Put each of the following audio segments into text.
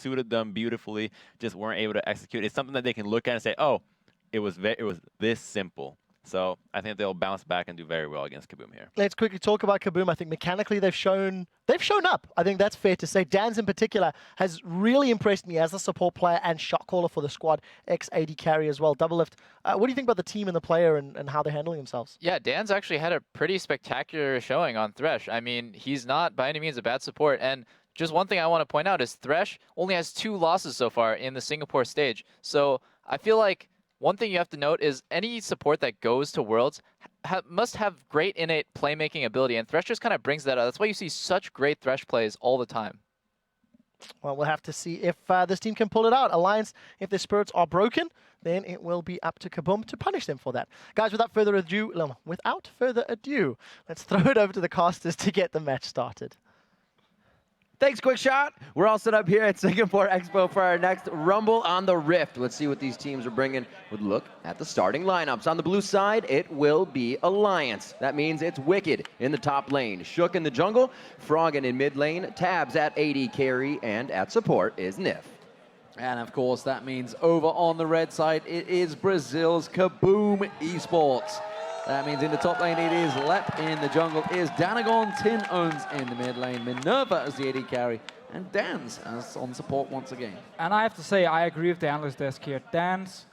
suited them beautifully, just weren't able to execute. It's something that they can look at and say, oh, it was this simple. So I think they'll bounce back and do very well against KaBuM here. Let's quickly talk about KaBuM. I think mechanically they've shown up. I think that's fair to say. Dan's in particular has really impressed me as a support player and shot caller for the squad, ex-AD carry as well. Doublelift, what do you think about the team and the player and how they're handling themselves? Yeah, Dan's actually had a pretty spectacular showing on Thresh. I mean, he's not by any means a bad support. And just one thing I want to point out is Thresh only has 2 losses so far in the Singapore stage. So I feel like one thing you have to note is any support that goes to Worlds must have great innate playmaking ability, and Thresh just kind of brings that out. That's why you see such great Thresh plays all the time. Well, we'll have to see if this team can pull it out. Alliance, if their spirits are broken, then it will be up to KaBuM to punish them for that. Guys, without further ado, let's throw it over to the casters to get the match started. Thanks, Quick Shot. We're all set up here at Singapore Expo for our next Rumble on the Rift. Let's see what these teams are bringing with a look at the starting lineups. On the blue side, it will be Alliance. That means it's Wicked in the top lane, Shook in the jungle, Froggen in mid lane, Tabs at AD carry, and at support is Nif. And of course, that means over on the red side, it is Brazil's KaBuM eSports. That means in the top lane, it is Lep. In the jungle is Danagon. Tin owns in the mid lane. Minerva as the AD carry. And Dan's as on support once again. And I have to say, I agree with the analyst desk here. Dan's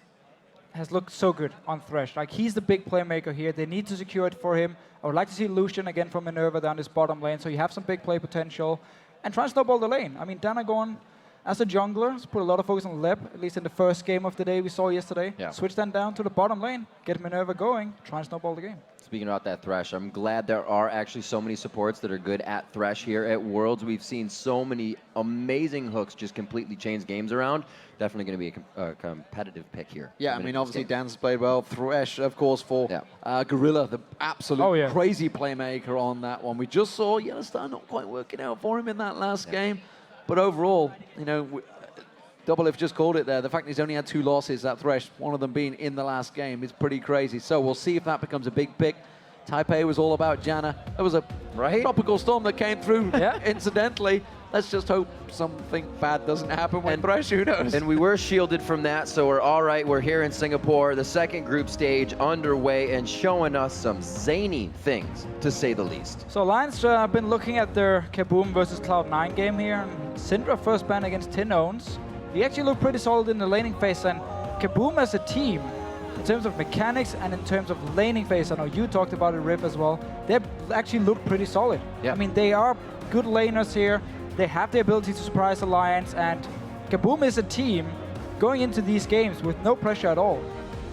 has looked so good on Thresh. Like, he's the big playmaker here. They need to secure it for him. I would like to see Lucian again from Minerva down this bottom lane, so you have some big play potential. And try and snowball the lane. I mean, Danagon, as a jungler, has put a lot of focus on Lep, at least in the first game of the day we saw yesterday. Yeah. Switch then down to the bottom lane, get Minerva going, try and snowball the game. Speaking about that Thresh, I'm glad there are actually so many supports that are good at Thresh here at Worlds. We've seen so many amazing hooks just completely change games around. Definitely going to be a competitive pick here. Yeah, I mean, obviously Dan's played well. Thresh, of course, for Gorilla, the absolute crazy playmaker on that one. We just saw Yellowstone not quite working out for him in that last game. But overall, you know, Doublelift just called it there. The fact he's only had 2 losses, that Thresh, one of them being in the last game, is pretty crazy. So we'll see if that becomes a big pick. Taipei was all about Janna. There was a tropical storm that came through incidentally. Let's just hope something bad doesn't happen with Thresh, who knows? And we were shielded from that, so we're all right. We're here in Singapore, the second group stage underway, and showing us some zany things, to say the least. So Alliance have been looking at their KaBuM versus Cloud9 game here. And Syndra first ban against Tin Owns. He actually looked pretty solid in the laning phase, and KaBuM as a team, in terms of mechanics and in terms of laning phase, I know you talked about it, Riff, as well, they actually look pretty solid. I mean, they are good laners here. They have the ability to surprise Alliance, and KaBuM is a team going into these games with no pressure at all,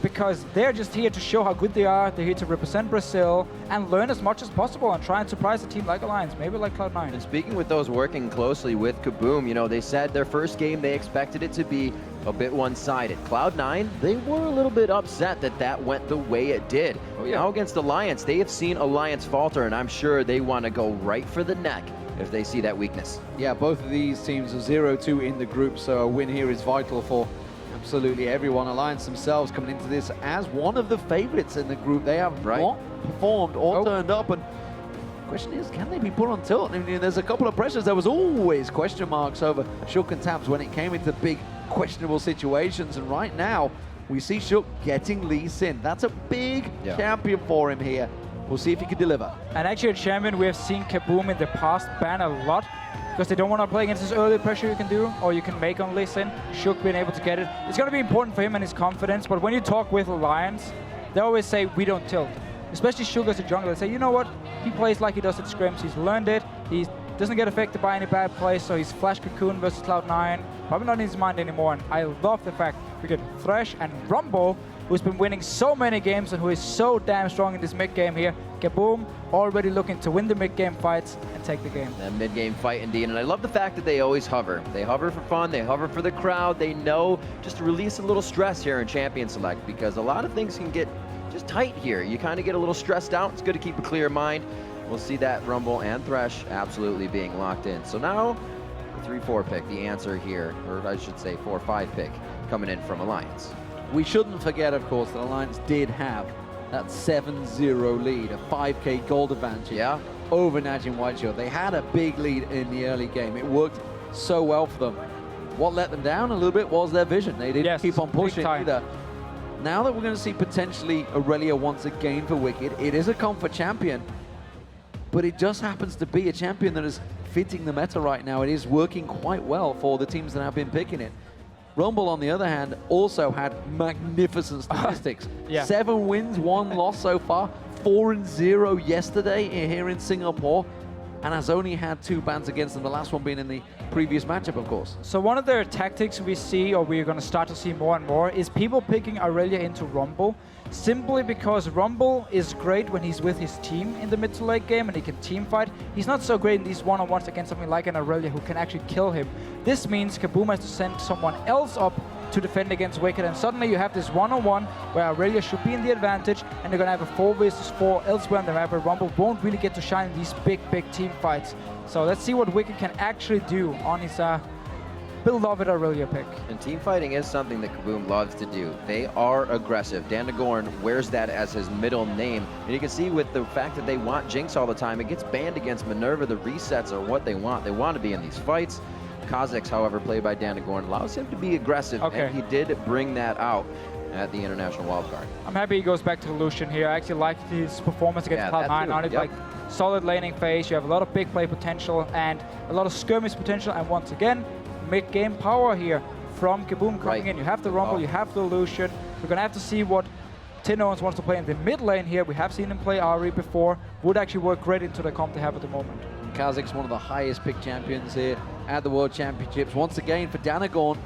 because they're just here to show how good they are. They're here to represent Brazil and learn as much as possible and try and surprise a team like Alliance, maybe like Cloud9. And speaking with those working closely with KaBuM, you know, they said their first game, they expected it to be a bit one-sided. Cloud9, they were a little bit upset that that went the way it did. Now against Alliance, they have seen Alliance falter, and I'm sure they want to go right for the neck if they see that weakness. Yeah, both of these teams are 0-2 in the group, so a win here is vital for absolutely everyone. Alliance themselves coming into this as one of the favorites in the group. They have not performed or turned up, and the question is, can they be put on tilt? I mean, there's a couple of pressures. There was always question marks over Shook and Tabs when it came into big questionable situations, and right now we see Shook getting Lee Sin. That's a big champion for him here. We'll see if he can deliver. And actually a champion we have seen KaBuM in the past ban a lot, because they don't want to play against this early pressure you can do, or you can make on Lee Sin. Shook being able to get it. It's going to be important for him and his confidence, but when you talk with Alliance, they always say, we don't tilt. Especially Shook as a jungler. They say, you know what? He plays like he does at scrims. He's learned it. He doesn't get affected by any bad plays, so he's Flash Cocoon versus Cloud9. Probably not in his mind anymore, and I love the fact we get Thresh and Rumble, who's been winning so many games and who is so damn strong in this mid-game here. KaBuM already looking to win the mid-game fights and take the game. That mid-game fight indeed, and I love the fact that they always hover. They hover for fun, they hover for the crowd, they know just to release a little stress here in Champion Select, because a lot of things can get just tight here. You kind of get a little stressed out. It's good to keep a clear mind. We'll see that Rumble and Thresh absolutely being locked in. So now, the 3-4 pick, the answer here, or I should say 4-5 pick, coming in from Alliance. We shouldn't forget, of course, that Alliance did have that 7-0 lead, a 5k gold advantage over Najin Whiteshield. They had a big lead in the early game. It worked so well for them. what let them down a little bit was their vision. They didn't keep on pushing either. Now that we're going to see potentially Aurelia once again for Wicked, it is a comfort champion, but it just happens to be a champion that is fitting the meta right now. It is working quite well for the teams that have been picking it. Rumble, on the other hand, also had magnificent statistics. 7 wins, 1 loss so far, 4-0 yesterday here in Singapore, and has only had 2 bans against them, the last one being in the previous matchup, of course. So one of their tactics we see, or we're going to start to see more and more, is people picking Aurelia into Rumble, simply because Rumble is great when he's with his team in the mid to late game and he can team fight. He's not so great in these one-on-ones against something like an Aurelia who can actually kill him. This means KaBuM has to send someone else up to defend against Wicked, and suddenly you have this one-on-one where Aurelia should be in the advantage, and you're going to have a 4 versus 4 elsewhere on the map where Rumble won't really get to shine in these big team fights. So let's see what Wicked can actually do on his beloved Aurelia pick. And team fighting is something that KaBuM loves to do. They are aggressive. Danagorn wears that as his middle name, and you can see with the fact that they want Jinx all the time, it gets banned against Minerva. The resets are what they want. They want to be in these fights. Kha'Zix, however, played by Danagorn, allows him to be aggressive, and he did bring that out at the International Wildcard. I'm happy he goes back to Lucian here. I actually liked his performance against Cloud9 on it. Like, solid laning phase, you have a lot of big play potential and a lot of skirmish potential, and once again, mid-game power here from KaBuM coming in. You have the Rumble, you have the Lucian. We're going to have to see what Tin Owens wants to play in the mid lane here. We have seen him play Ahri before. Would actually work great into the comp they have at the moment. Kha'Zix, one of the highest picked champions here at the World Championships. Once again, for Danagorn,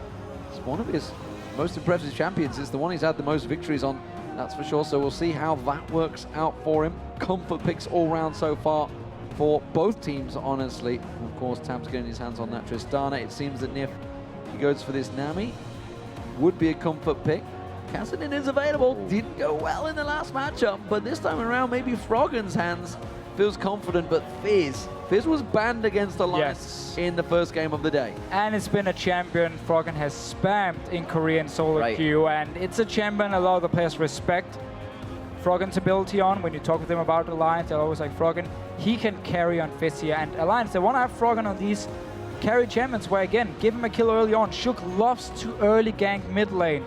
it's one of his most impressive champions. It's the one he's had the most victories on, that's for sure. So we'll see how that works out for him. Comfort picks all round so far for both teams, honestly. Of course, Tam's getting his hands on that Tristana. It seems that Nif, he goes for this Nami. Would be a comfort pick. Kassadin is available. Didn't go well in the last matchup, but this time around, maybe Froggen's hands feels confident, but Fizz was banned against Alliance in the first game of the day. And it's been a champion Froggen has spammed in Korean solo queue, and it's a champion a lot of the players respect Froggen's ability on. When you talk with them about Alliance, they're always like, Froggen, he can carry on Fizz here. And Alliance, they want to have Froggen on these carry champions where, again, give him a kill early on. Shook loves to early gank mid lane.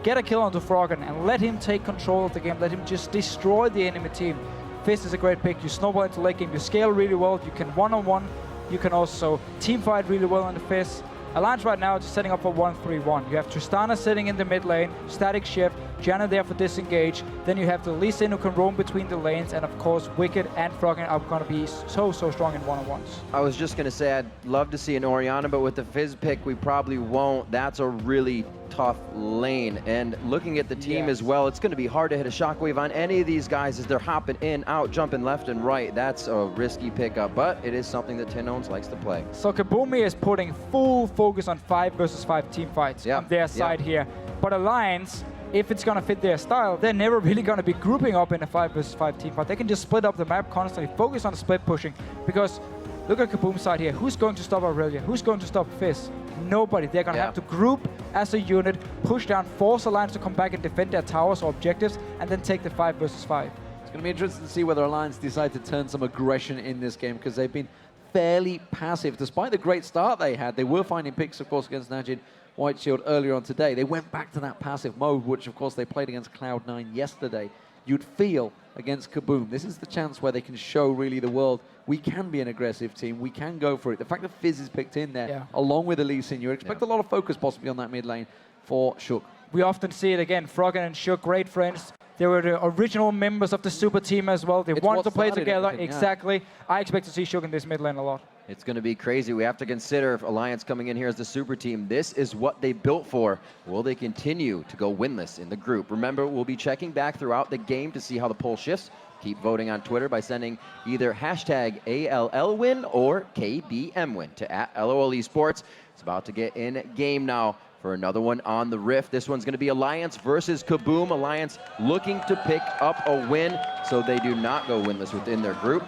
Get a kill onto Froggen and let him take control of the game. Let him just destroy the enemy team. Fizz is a great pick. You snowball into late game, you scale really well, you can one-on-one, you can also team fight really well on the Fizz. Alliance right now is just setting up for 1-3-1. You have Tristana sitting in the mid lane, static shift, Janna there for disengage, then you have the Lee Sin who can roam between the lanes, and of course Wicked and Froggen are going to be so strong in one-on-ones. I was just going to say I'd love to see an Orianna, but with the Fizz pick we probably won't. That's a really tough lane, and looking at the team as well, it's going to be hard to hit a shockwave on any of these guys as they're hopping in, out, jumping left and right. That's a risky pickup, but it is something that Tin Owens likes to play. So KaBuM is putting full focus on 5 versus 5 team fights on their side here, but Alliance, if it's going to fit their style, they're never really going to be grouping up in a 5 versus 5 team fight. They can just split up the map constantly, focus on split pushing, because look at KaBuM's side here. Who's going to stop Aurelia? Who's going to stop Fizz? Nobody. They're going to have to group as a unit, push down, force Alliance to come back and defend their towers or objectives, and then take the 5 versus 5. It's going to be interesting to see whether Alliance decide to turn some aggression in this game, because they've been fairly passive. Despite the great start they had, they were finding picks, of course, against Najin White Shield earlier on today. They went back to that passive mode, which, of course, they played against Cloud9 yesterday. You'd feel against KaBuM, this is the chance where they can show really the world, we can be an aggressive team, we can go for it. The fact that Fizz is picked in there, along with Lee Sin, you expect a lot of focus possibly on that mid lane for Shook. We often see it again, Froggen and Shook, great friends. They were the original members of the super team as well. They wanted to play together, exactly. I expect to see Shook in this mid lane a lot. It's going to be crazy. We have to consider if Alliance coming in here as the super team, this is what they built for. Will they continue to go winless in the group? Remember, we'll be checking back throughout the game to see how the poll shifts. Keep voting on Twitter by sending either hashtag ALLWin or KBMWin to @LOL eSports. It's about to get in game now for another one on the Rift. This one's going to be Alliance versus KaBuM. Alliance looking to pick up a win so they do not go winless within their group.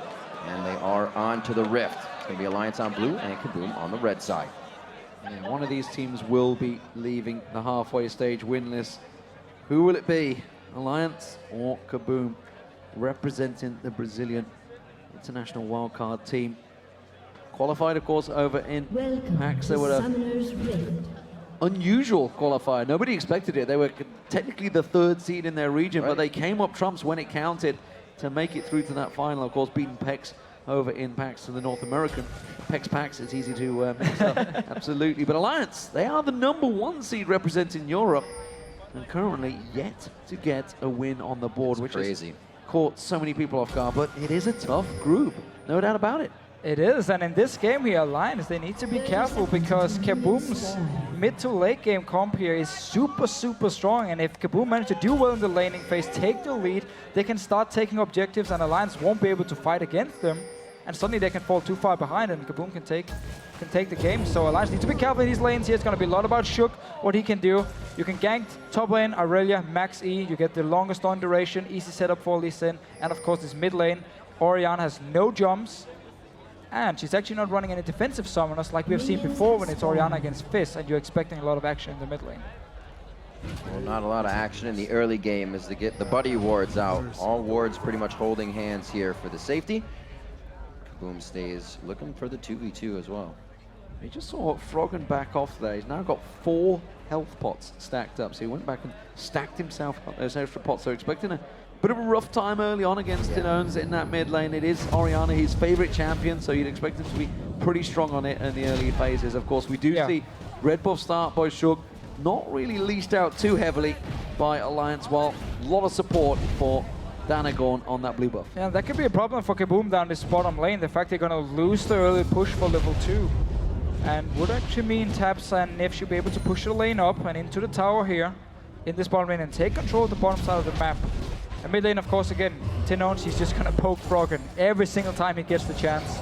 And they are on to the Rift. It's going to be Alliance on blue and KaBuM on the red side. Yeah, one of these teams will be leaving the halfway stage winless. Who will it be? Alliance or KaBuM? Representing the Brazilian international wildcard team. Qualified, of course, over in Welcome to Summoner's Rift. unusual qualifier. Nobody expected it. They were technically the 3rd seed in their region, but they came up trumps when it counted to make it through to that final. Of course, beating PEX over in PAX to the North American. PAX, it's easy to mix up. Absolutely. But Alliance, they are the #1 seed representing Europe, and currently yet to get a win on the board, which has caught so many people off guard. But it is a tough group, no doubt about it. It is, and in this game here, Alliance, they need to be careful because KaBuM's mid to late game comp here is super, super strong, and if KaBuM manage to do well in the laning phase, take the lead, they can start taking objectives, and Alliance won't be able to fight against them, and suddenly they can fall too far behind, and KaBuM can take the game. So Alliance needs to be careful in these lanes here. It's going to be a lot about Shook, what he can do. You can gank top lane, Aurelia, max E, you get the longest on duration, easy setup for Lee Sin, and of course this mid lane, Orianna has no jumps, and she's actually not running any defensive summoners like we have seen before when it's Orianna against Fizz, and you're expecting a lot of action in the mid lane. Well, not a lot of action in the early game as they get the buddy wards out. All wards pretty much holding hands here for the safety. KaBuM stays looking for the 2v2 as well. We just saw Froggen back off there. He's now got 4 health pots stacked up, so he went back and stacked himself up those extra pots. So expecting a bit of a rough time early on against Tinones in that mid lane. It is Orianna, his favorite champion, so you'd expect him to be pretty strong on it in the early phases. Of course, we do see red buff start by Shook, not really leashed out too heavily by Alliance, while a lot of support for Danagorn on that blue buff. Yeah, that could be a problem for KaBuM down this bottom lane, the fact they're going to lose the early push for level 2. And would actually mean Tabs and Nif should be able to push the lane up and into the tower here in this bottom lane and take control of the bottom side of the map. And mid lane, of course, again, Tinones, he's just going to poke Froggen every single time he gets the chance.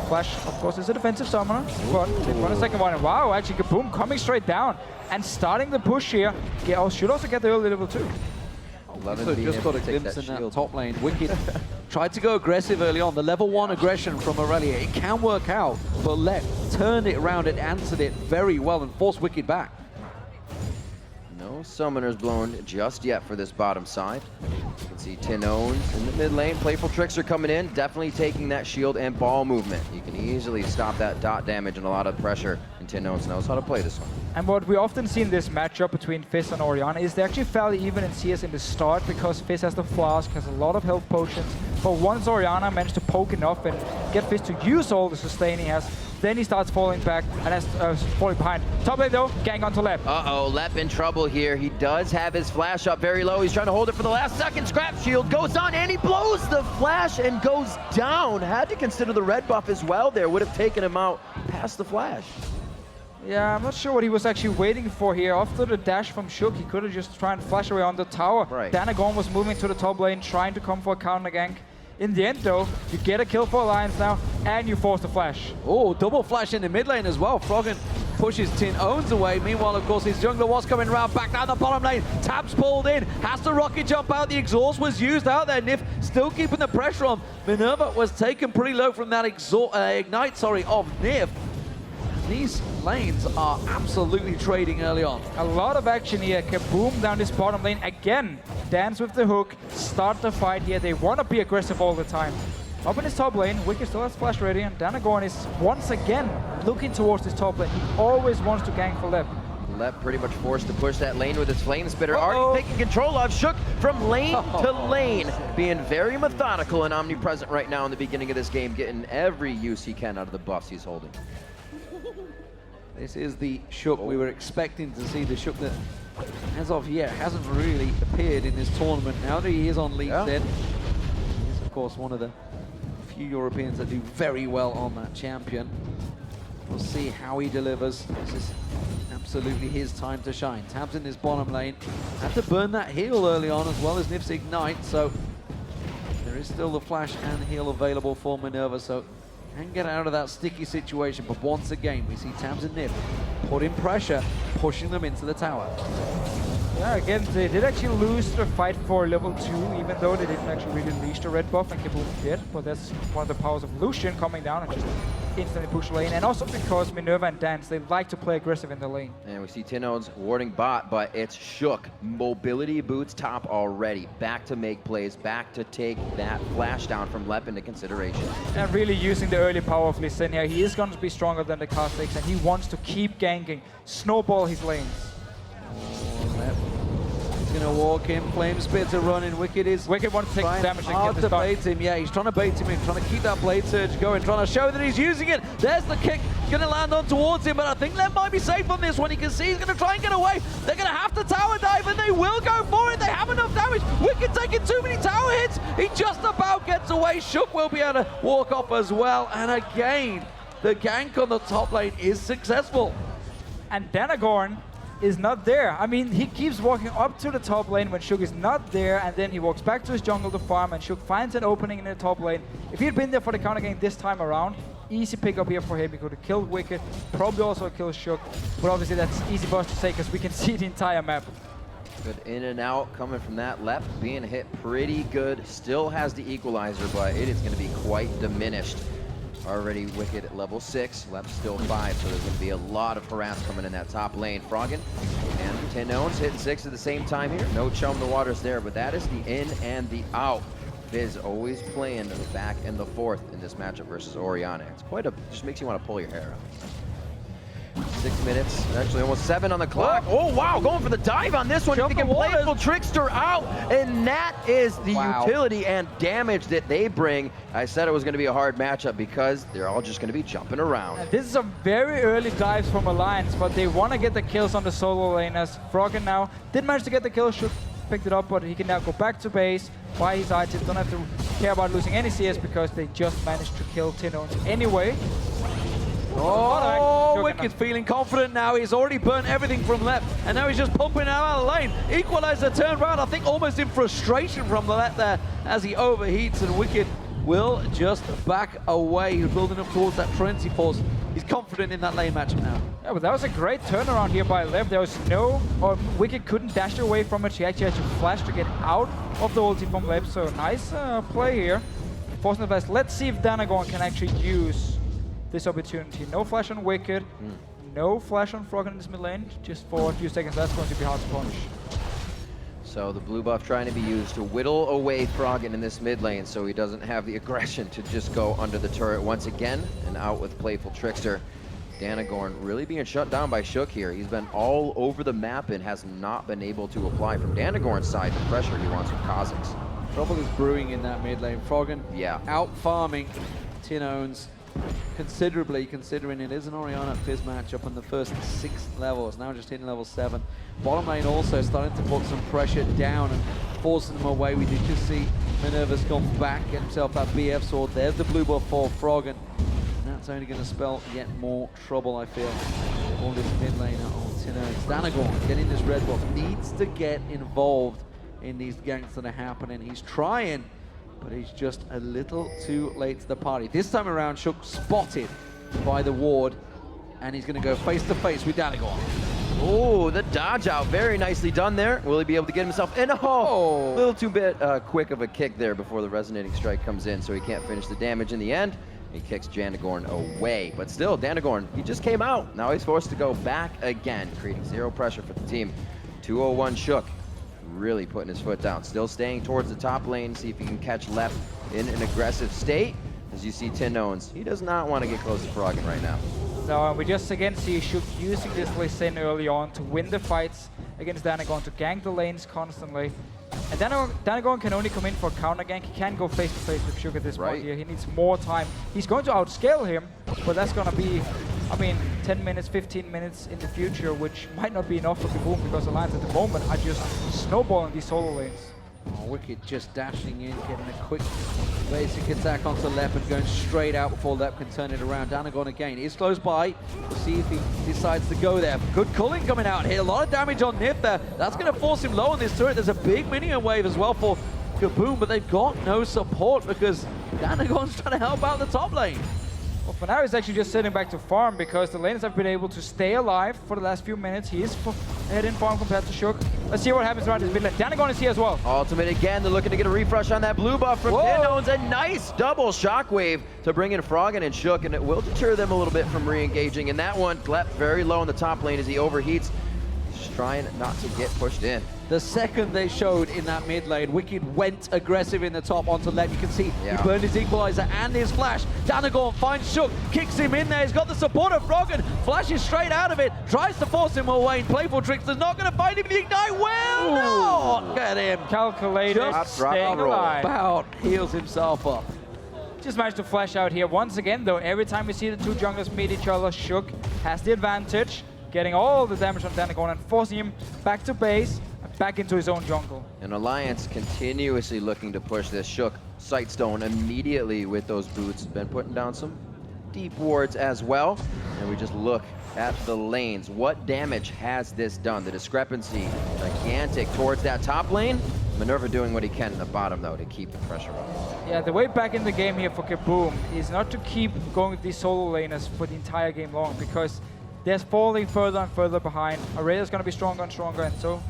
Flash, of course, is a defensive summoner, but they won a second one. And wow, actually, KaBuM coming straight down and starting the push here. Should also get the early level 2. So just got a glimpse in that top lane. Wicked tried to go aggressive early on. The level 1 aggression from Aurelia, it can work out, but Left turned it around and answered it very well and forced Wicked back. No summoners blown just yet for this bottom side. You can see Tinones in the mid lane. Playful Tricks are coming in, definitely taking that shield and ball movement. You can easily stop that dot damage and a lot of pressure, and Tinones knows how to play this one. And what we often see in this matchup between Fizz and Orianna is they're actually fairly even in CS in the start because Fizz has the flask, has a lot of health potions. But once Orianna managed to poke enough and get Fizz to use all the sustain he has, then he starts falling back and has falling behind. Top lane though, gang onto Lep. Uh-oh, Lep in trouble here. He does have his flash up very low. He's trying to hold it for the last second. Scrap shield goes on and he blows the flash and goes down. Had to consider the red buff as well there. Would have taken him out past the flash. Yeah, I'm not sure what he was actually waiting for here. After the dash from Shook, he could have just tried and flash away on the tower. Right. Danagorn was moving to the top lane, trying to come for a counter gank. In the end, though, you get a kill for Alliance now, and you force the flash. Oh, double flash in the mid lane as well. Froggen pushes Tinones away. Meanwhile, of course, his jungler was coming around back down the bottom lane. Tabs pulled in, has to rocket jump out. The exhaust was used out there. Nif still keeping the pressure on. Minerva was taken pretty low from that ignite, of Nif. These lanes are absolutely trading early on. A lot of action here. KaBuM down this bottom lane again. Dance with the hook, start the fight here. They want to be aggressive all the time. Up in his top lane, Wicked still has flash ready, and Danagorn is once again looking towards this top lane. He always wants to gank for Lep. Lep pretty much forced to push that lane with his flame spitter. Already taking control of Shook from lane to lane. Being very methodical and omnipresent right now in the beginning of this game, getting every use he can out of the buffs he's holding. This is the Shook we were expecting to see, the Shook that, as of yet, hasn't really appeared in this tournament. Now that he is on League Dead, he's of course one of the few Europeans that do very well on that champion. We'll see how he delivers. This is absolutely his time to shine. Tabs in his bottom lane. Had to burn that heal early on as well as Nif's ignite, so there is still the flash and heal available for Minerva, so can get out of that sticky situation. But once again, we see Tabs and Nif putting pressure, pushing them into the tower. Yeah, again, they did actually lose the fight for level 2, even though they didn't actually really unleash the red buff and KaBuM did. But that's one of the powers of Lucian coming down and just instantly push lane. And also because Minerva and Dance, they like to play aggressive in the lane. And we see Tinones warding bot, but it's Shook. Mobility boots top already. Back to make plays, back to take that flash down from Lep into consideration. And really using the early power of Lee Sin here. He is going to be stronger than the Castex, and he wants to keep ganking, snowball his lanes. He's going to walk in, Flame Spits are running, Wicked wants to take the damage and hard get to the bait him, yeah, he's trying to bait him in, trying to keep that Blade Surge going, trying to show that he's using it. There's the kick, going to land on towards him, but I think Lep might be safe on this one. You can see he's going to try and get away. They're going to have to tower dive, and they will go for it. They have enough damage. Wicked taking too many tower hits. He just about gets away. Shook will be able to walk off as well, and again, the gank on the top lane is successful. And Danagorn is not there. I mean, he keeps walking up to the top lane when Shook is not there, and then he walks back to his jungle to farm, and Shook finds an opening in the top lane. If he had been there for the counter game this time around, easy pick up here for him. He could have killed Wicked, probably also killed Shook, but obviously that's easy for us to say because we can see the entire map. Good in and out coming from that. Lep being hit pretty good. Still has the equalizer, but it is going to be quite diminished. Already Wicked at level 6, Lep still 5, so there's going to be a lot of harass coming in that top lane. Froggen and Tinones hitting 6 at the same time here. No chum the waters there, but that is the in and the out. Fizz always playing the back and the forth in this matchup versus Orianna. It's quite a, just makes you want to pull your hair out. 6 minutes, actually almost 7 on the clock. Oh wow, going for the dive on this one. Thinking Playful Trickster out, and that is the utility and damage that they bring. I said it was going to be a hard matchup because they're all just going to be jumping around. And this is a very early dives from Alliance, but they want to get the kills on the solo lane as Froggen now did manage to get the kill, Shook picked it up, but he can now go back to base, buy his items, don't have to care about losing any CS because they just managed to kill Tinones anyway. Oh, Wicked feeling confident now. He's already burnt everything from Lep, and now he's just pumping out of the lane. Equalizer turned around, I think almost in frustration from the Lep there as he overheats, and Wicked will just back away. He's building up towards that frenzy force. He's confident in that lane matchup now. Yeah, but that was a great turnaround here by Lep. There was no, or Wicked couldn't dash away from it. She actually had to flash to get out of the ulti from Lep, so nice play here. Forcing the flash. Let's see if Danagorn can actually use this opportunity. No flash on Wicked, no flash on Froggen in this mid lane, just for a few seconds. That's going to be hard to punish. So the blue buff trying to be used to whittle away Froggen in this mid lane so he doesn't have the aggression to just go under the turret once again, and out with Playful Trickster. Danagorn really being shut down by Shook here. He's been all over the map and has not been able to apply from Danagorn's side the pressure he wants from Kha'Zix. Trouble is brewing in that mid lane. Froggen out farming Tinones considerably, considering it is an Orianna Fizz matchup on the first 6 levels, now just hitting level 7. Bottom lane also starting to put some pressure down and forcing them away. We did just see Minerva's gone back, get himself that BF sword. There's the blue buff for Froggen. And that's only going to spell yet more trouble, I feel, all this mid lane on Tinones. Danagorn getting this red buff, needs to get involved in these ganks that are happening. He's trying, but he's just a little too late to the party. This time around, Shook spotted by the ward, and he's going to go face to face with Danagorn. Oh, the dodge out, very nicely done there. Will he be able to get himself in? Oh, a little too bit quick of a kick there before the resonating strike comes in, so he can't finish the damage in the end. He kicks Danagorn away, but still, Danagorn, he just came out. Now he's forced to go back again, creating 0 pressure for the team. 201 Shook. Really putting his foot down. Still staying towards the top lane, see if he can catch Lep in an aggressive state. As you see Tinones, he does not want to get close to Froggen right now. No, and we just again see Shook using this Lee Sin early on to win the fights against Danagorn, to gank the lanes constantly. And Danagorn can only come in for counter gank. He can't go face to face with Shook at this point here. He needs more time. He's going to outscale him, but that's going to be, I mean, 10 minutes, 15 minutes in the future, which might not be enough for KaBuM because Alliance at the moment are just snowballing these solo lanes. Oh, Wicked just dashing in, getting a quick basic attack onto Lep and going straight out before Lep can turn it around. Danagorn again is close by. We'll see if he decides to go there. Good culling coming out here. A lot of damage on Nip there. That's going to force him low on this turret. There's a big minion wave as well for KaBuM, but they've got no support because Danagorn's trying to help out the top lane. Well, for now, he's actually just sitting back to farm because the lanes have been able to stay alive for the last few minutes. He is ahead in farm compared to Shook. Let's see what happens around this mid lane. Danagon is here as well. Ultimate again, they're looking to get a refresh on that blue buff from Tinones. A nice double shockwave to bring in Froggen and Shook, and it will deter them a little bit from re-engaging. And that one, Glep very low in the top lane as he overheats, just trying not to get pushed in. The second they showed in that mid lane, Wicked went aggressive in the top onto left. You can see he burned his equalizer and his flash. Danagon finds Shook, kicks him in there. He's got the support of Froggen, flashes straight out of it, tries to force him away. Playful Trickster's not going to find him. The Ignite will not get him. Calculated, Just staying alive. about heals himself up. Just managed to flash out here once again, though. Every time we see the two junglers meet each other, Shook has the advantage, getting all the damage on Danagon and forcing him back to base, back into his own jungle. And Alliance continuously looking to push this. Shook, Sightstone immediately with those boots. Been putting down some deep wards as well. And we just look at the lanes. What damage has this done? The discrepancy gigantic towards that top lane. Minerva doing what he can in the bottom, though, to keep the pressure up. Yeah, the way back in the game here for KaBuM is not to keep going with these solo laners for the entire game long, because they're falling further and further behind. Aurelia's going to be stronger and stronger, and so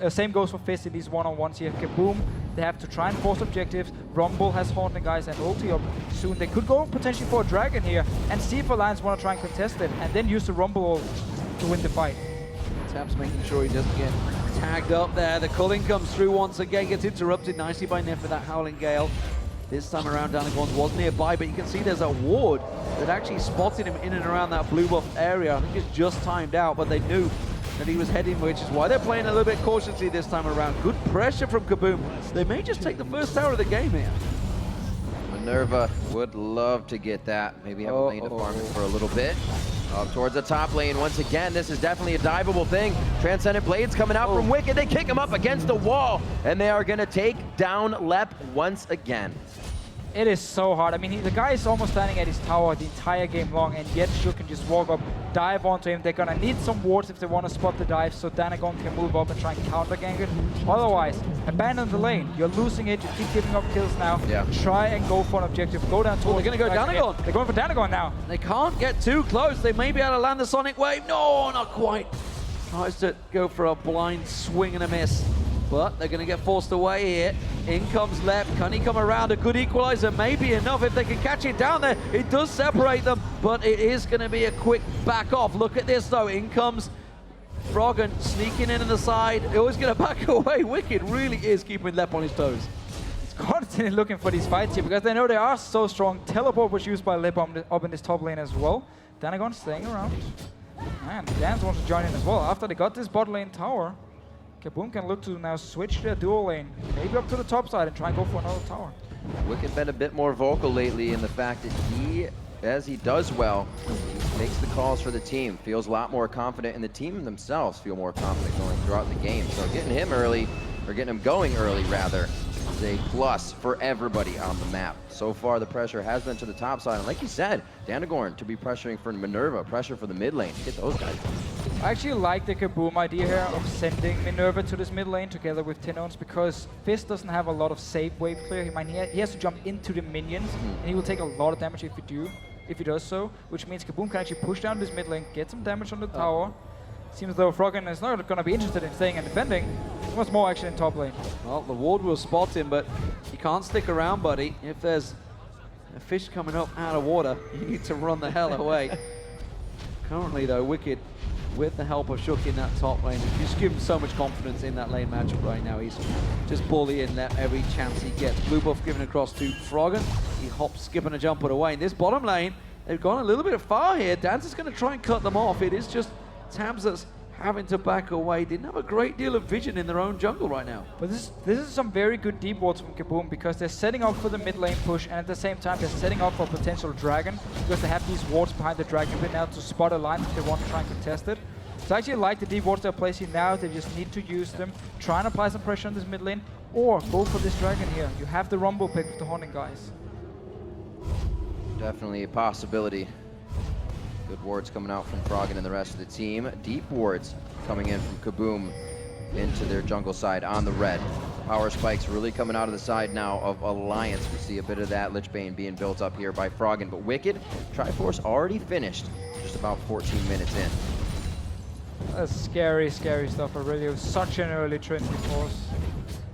same goes for Fizz in these one-on-ones here. KaBuM, they have to try and force objectives. Rumble has Haunting guys and ulti up soon. They could go potentially for a Dragon here and see if Alliance want to try and contest it, and then use the Rumble ult to win the fight. Taps making sure he doesn't get tagged up there. The culling comes through once again, gets interrupted nicely by Nef for that Howling Gale. This time around, Danagon was nearby, but you can see there's a ward that actually spotted him in and around that blue buff area. I think it's just timed out, but they knew that he was heading, which is why they're playing a little bit cautiously this time around. Good pressure from KaBuM. They may just take the first tower of the game here. Minerva would love to get that. Maybe have a lane to farm it for a little bit. Up towards the top lane once again. This is definitely a diveable thing. Transcendent Blades coming out from Wicked. They kick him up against the wall, and they are going to take down Lep once again. It is so hard. I mean, the guy is almost standing at his tower the entire game long, and yet Shook can just walk up, dive onto him. They're going to need some wards if they want to spot the dive, so Danagon can move up and try and counter-gank it. Otherwise, abandon the lane. You're losing it. You keep giving up kills now. Yeah. Try and go for an objective. Go down towards they're going to go Danagon. They're going for Danagon now. They can't get too close. They may be able to land the Sonic Wave. No, not quite. Tries to go for a blind swing and a miss. But they're going to get forced away here. In comes Lep. Can he come around? A good equalizer may be enough if they can catch it down there. It does separate them, but it is going to be a quick back off. Look at this, though. In comes Froggen sneaking in on the side. Always going to back away. Wicked really is keeping Lep on his toes. It's constantly looking for these fights here because they know they are so strong. Teleport was used by Lep up in this top lane as well. Danagon staying around. And Dance wants to join in as well. After they got this bot lane tower, KaBuM can look to now switch their dual lane, maybe up to the top side and try and go for another tower. Wicked been a bit more vocal lately in the fact that he, as he does well, makes the calls for the team, feels a lot more confident, and the team themselves feel more confident going throughout the game. So getting him early, or getting him going early rather, is a plus for everybody on the map. So far the pressure has been to the top side, and like you said, Danagon to be pressuring for Minerva, pressure for the mid lane, get those guys. I actually like the KaBuM idea here of sending Minerva to this mid lane together with Tinones, because Fizz doesn't have a lot of safe wave clear. He has to jump into the minions, and he will take a lot of damage if he does so, which means KaBuM can actually push down this mid lane, get some damage on the tower. Seems as though Froggen is not going to be interested in staying and defending. He wants more action in top lane. Well, the ward will spot him, but you can't stick around, buddy. If there's a fish coming up out of water, you need to run the hell away. Currently, though, Wicked, with the help of Shook in that top lane, just give him so much confidence in that lane matchup right now. He's just bullying that every chance he gets. Blue buff given across to Froggen. He hops, skipping a jump away. In this bottom lane, they've gone a little bit far here. Dance is going to try and cut them off. It is just Tabs that's having to back away. Didn't have a great deal of vision in their own jungle right now. But this is some very good deep wards from KaBuM, because they're setting up for the mid lane push, and at the same time they're setting up for a potential dragon, because they have these wards behind the dragon pit now to spot a line if they want to try and contest it. So I actually like the deep wards they're placing now. They just need to use them, try and apply some pressure on this mid lane, or go for this dragon here. You have the Rumble pick with the Haunting guys. Definitely a possibility. Good wards coming out from Froggen and the rest of the team. Deep wards coming in from KaBuM into their jungle side on the red. Power spikes really coming out of the side now of Alliance. We see a bit of that Lich Bane being built up here by Froggen, but Wicked, Triforce already finished, just about 14 minutes in. That's scary, scary stuff. Aurelio, such an early Trinity Force.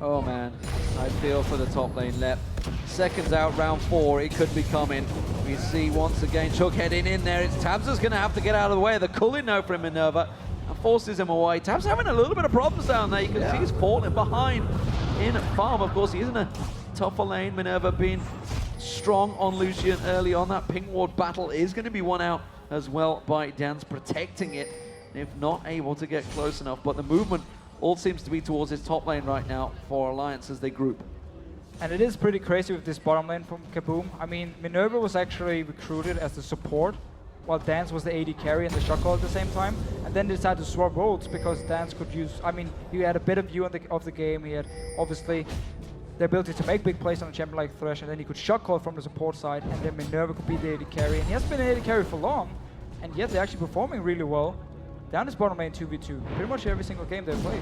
Oh man, I feel for the top lane Lep. Seconds out, round 4, it could be coming. We see once again Chuk heading in there. It's Tabza's going to have to get out of the way. The culling now from Minerva and forces him away. Tab's having a little bit of problems down there. You can see he's falling behind in farm. Of course, he is in a tougher lane. Minerva being strong on Lucian early on. That ping ward battle is going to be won out as well by Dan's protecting it, if not able to get close enough. But the movement all seems to be towards his top lane right now for Alliance as they group. And it is pretty crazy with this bottom lane from KaBuM. I mean, Minerva was actually recruited as the support, while Dance was the AD carry and the shot call at the same time. And then they decided to swap roles because Dance could use, I mean, he had a better view of the game. He had obviously the ability to make big plays on a champion like Thresh, and then he could shot call from the support side, and then Minerva could be the AD carry. And he hasn't been an AD carry for long, and yet they're actually performing really well. Down his bottom lane 2v2, pretty much every single game they've played.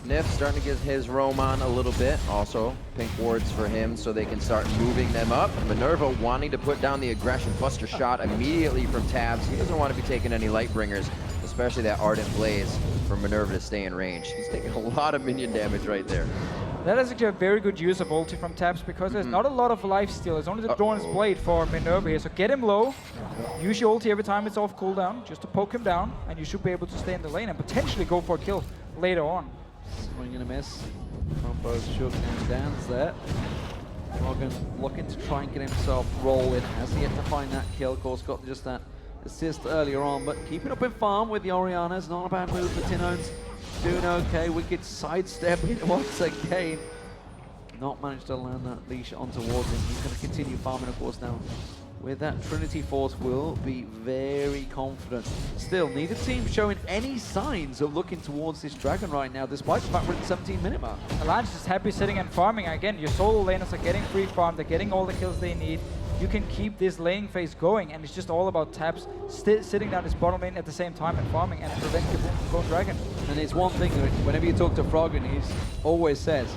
Nif starting to get his roam on a little bit. Also, pink wards for him so they can start moving them up. Minerva wanting to put down the aggression. Buster shot immediately from Tabs. He doesn't want to be taking any light bringers, especially that Ardent Blaze for Minerva to stay in range. He's taking a lot of minion damage right there. That is actually a very good use of ulti from Tabs because there's not a lot of life steal. It's only the Dawn's Blade for Minerva here. So get him low, use your ulti every time it's off cooldown, just to poke him down, and you should be able to stay in the lane and potentially go for a kill later on. Swing and a miss from both Shug and Dance there. Morgan looking to try and get himself rolling. Has yet to find that kill. Of course, got just that assist earlier on, but keeping up in farm with the Orianna is not a bad move for Tinones. Doing okay. Wicked sidestepping once again. Not managed to land that leash on towards him. He's going to continue farming, of course, now. With that, Trinity Force will be very confident. Still, neither team showing any signs of looking towards this dragon right now, despite the fact we're at the 17-minute mark. Alliance is happy sitting and farming. Again, your solo laners are getting free farm. They're getting all the kills they need. You can keep this laning phase going, and it's just all about Tabs sitting down his bottom lane at the same time and farming and prevent KaBuM from going dragon. And it's one thing that whenever you talk to Froggen, he always says,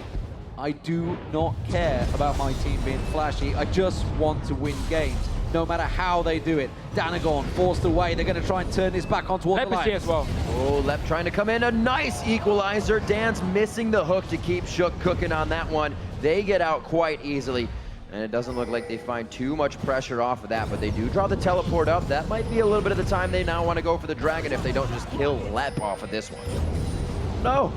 I do not care about my team being flashy. I just want to win games, no matter how they do it. Danagon forced away. They're going to try and turn this back on towards the line. as well. Oh, Lep trying to come in. A nice equalizer. Dan's missing the hook to keep Shook cooking on that one. They get out quite easily. And it doesn't look like they find too much pressure off of that, but they do draw the teleport up. That might be a little bit of the time they now want to go for the dragon if they don't just kill Lep off of this one. No.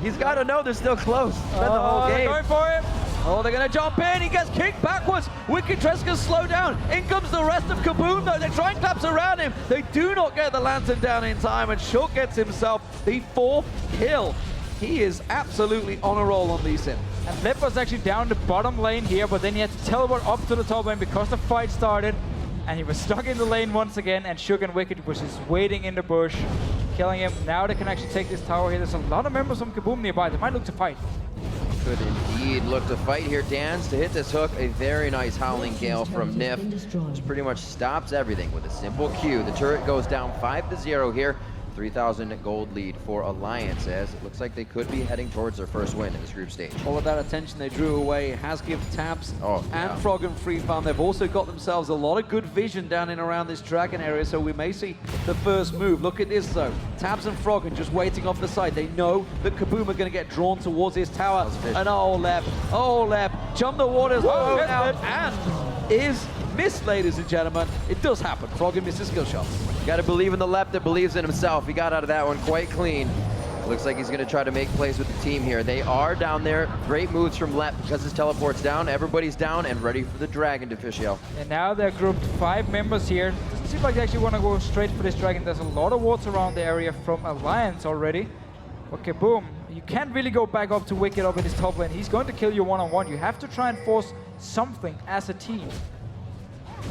He's got to know they're still close. Spend the whole game. They're going for him. Oh, they're going to jump in. He gets kicked backwards. Wicked tries to slow down. In comes the rest of KaBuM, though. They try and collapse around him. They do not get the lantern down in time, and Shulk gets himself the 4th kill. He is absolutely on a roll on Lee Sin. And Lep was actually down the bottom lane here, but then he had to teleport up to the top lane because the fight started. And he was stuck in the lane once again, and Shug and Wicked was just waiting in the bush, killing him. Now they can actually take this tower here. There's a lot of members from KaBuM nearby. They might look to fight. Could indeed look to fight here. Dan's to hit this hook. A very nice Howling Gale from Nif, which pretty much stops everything with a simple Q. The turret goes down 5-0 here. 3,000 gold lead for Alliance, as it looks like they could be heading towards their first win in this group stage. All of that attention they drew away has given Tabs and Froggen free farm. They've also got themselves a lot of good vision down and around this dragon area, so we may see the first move. Look at this though. Tabs and Froggen just waiting off the side. They know that KaBuM are going to get drawn towards his tower. And oh Lep, jump the waters out and is missed, ladies and gentlemen. It does happen. Froggen misses skill shots. Got to believe in the Lep that believes in himself. He got out of that one quite clean. Looks like he's going to try to make plays with the team here. They are down there. Great moves from Lep because his teleport's down. Everybody's down and ready for the dragon to fish out. And now they're grouped 5 members here. Doesn't seem like they actually want to go straight for this dragon. There's a lot of wards around the area from Alliance already. But KaBuM, you can't really go back up to Wicked up in his top lane. He's going to kill you one-on-one. You have to try and force something as a team.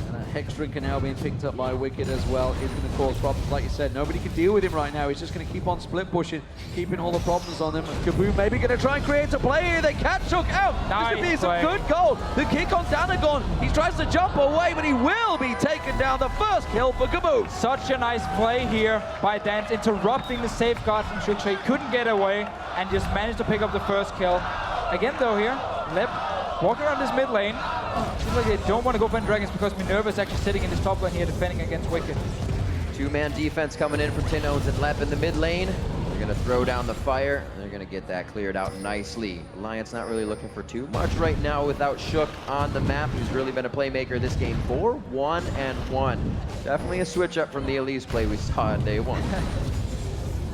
And a Hex Drinker now being picked up by Wicked as well is going to cause problems. Like you said, nobody can deal with him right now. He's just going to keep on split pushing, keeping all the problems on him. And KaBuM maybe going to try and create a play here. They catch Shook out. This would be some good gold. The kick on Danagon. He tries to jump away, but he will be taken down. The first kill for KaBuM. Such a nice play here by Dance, interrupting the safeguard from Shook. He couldn't get away and just managed to pick up the first kill. Again though here, Lep walking around this mid lane. Seems like they don't want to go for dragons because Minerva is actually sitting in this top lane here defending against Wicked. Two-man defense coming in from Tinones and Lep in the mid lane. They're going to throw down the fire, and they're going to get that cleared out nicely. Alliance not really looking for too much right now without Shook on the map, who's really been a playmaker this game. 4-1-1. Definitely a switch up from the Elise play we saw on day one.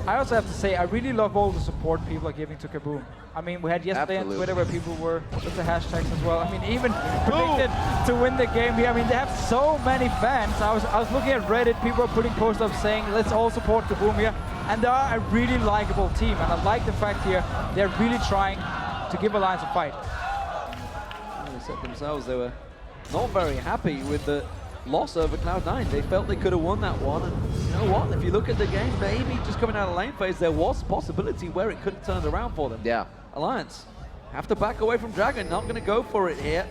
I also have to say, I really love all the support people are giving to KaBuM. I mean, we had yesterday on Twitter where people were with the hashtags as well. I mean, even predicted to win the game here. I mean, they have so many fans. I was looking at Reddit, people are putting posts up saying, let's all support KaBuM here. And they are a really likable team. And I like the fact here, they're really trying to give Alliance a fight. They said themselves they were not very happy with the loss over Cloud9. They felt they could have won that one, and you know what? If you look at the game, maybe just coming out of lane phase, there was a possibility where it could have turned around for them. Yeah. Alliance have to back away from Dragon, not going to go for it here.